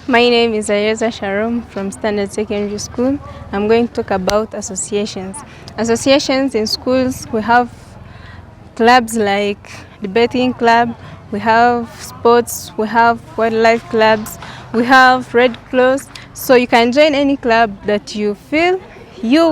My name is Ayeza Sharom from Standard Secondary School. I'm going to talk about associations. Associations in schools, we have clubs like debating club, we have sports, we have wildlife clubs, we have Red Cross. So you can join any club that you feel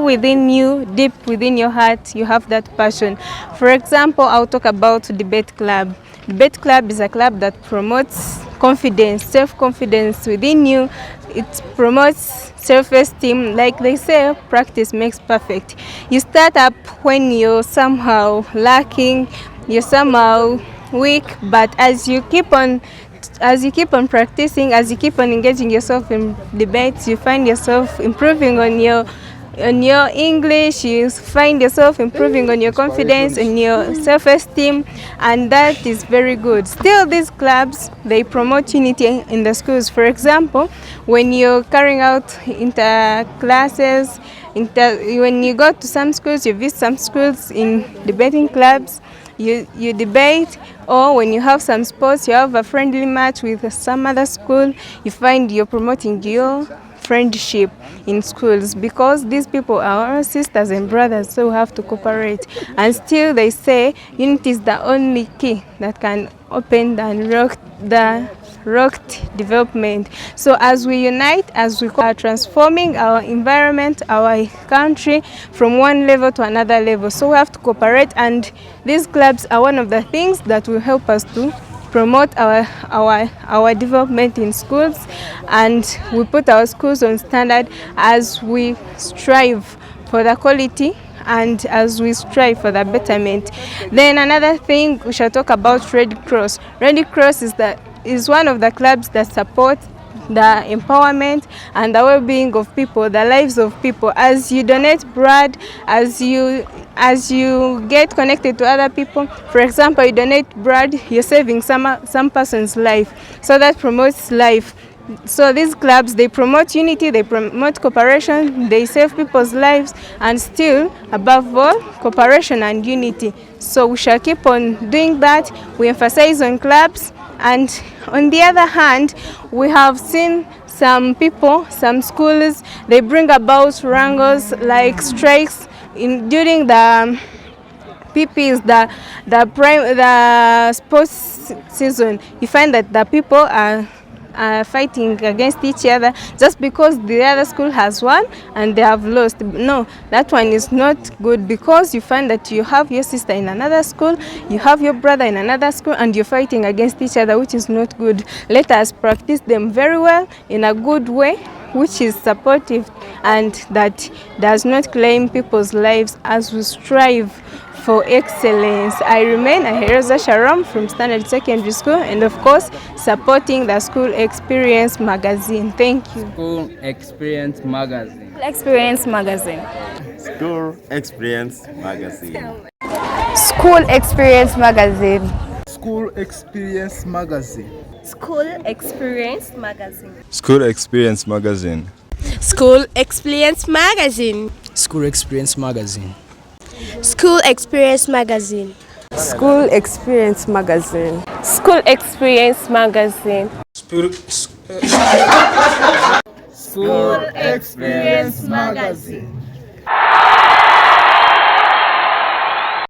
within you, deep within your heart, you have that passion. For example, I'll talk about debate club. Debate club is a club that promotes confidence, self-confidence within you. It promotes self-esteem. Like they say, practice makes perfect. You start up when you're somehow lacking, you're somehow weak, but as you keep on practicing, as you keep on engaging yourself in debates, you find yourself improving on your English, you find yourself improving on your confidence and your self-esteem, and that is very good. Still, these clubs, they promote unity in the schools. For example, when you're carrying out inter classes, when you go to some schools, you visit some schools in debating clubs, you debate, or when you have some sports, you have a friendly match with some other school, you find you're promoting your friendship in schools, because these people are our sisters and brothers, so we have to cooperate. And still they say unity is the only key that can open the rocked development. So as we unite, as we are transforming our environment, our country from one level to another level, so we have to cooperate, and these clubs are one of the things that will help us to promote our development in schools, and we put our schools on standard as we strive for the quality and as we strive for the betterment. Then another thing, we shall talk about Red Cross. Red Cross is one of the clubs that support the empowerment and the well-being of people, the lives of people. As you donate blood, as you get connected to other people, for example, you donate blood, you're saving some person's life, so that promotes life. So these clubs, they promote unity, they promote cooperation, they save people's lives, and still, above all, cooperation and unity. So we shall keep on doing that. We emphasize on clubs. And on the other hand, we have seen some people, some schools, they bring about wrangles like strikes during the PPs, the sports season. You find that the people are fighting against each other just because the other school has won and they have lost. No, that one is not good, because you find that you have your sister in another school, you have your brother in another school, and you're fighting against each other, which is not good. Let us practice them very well in a good way, which is supportive and that does not claim people's lives, as we strive for excellence. I remain Ayeza Sharom from Standard Secondary School, and of course supporting the School Experience magazine. Thank you. School Experience magazine. School Experience magazine. School Experience magazine. School Experience magazine. School Experience magazine. School Experience magazine. School Experience magazine. School Experience magazine. School Experience magazine. School Experience magazine. School Experience magazine. School Experience magazine. School Experience magazine.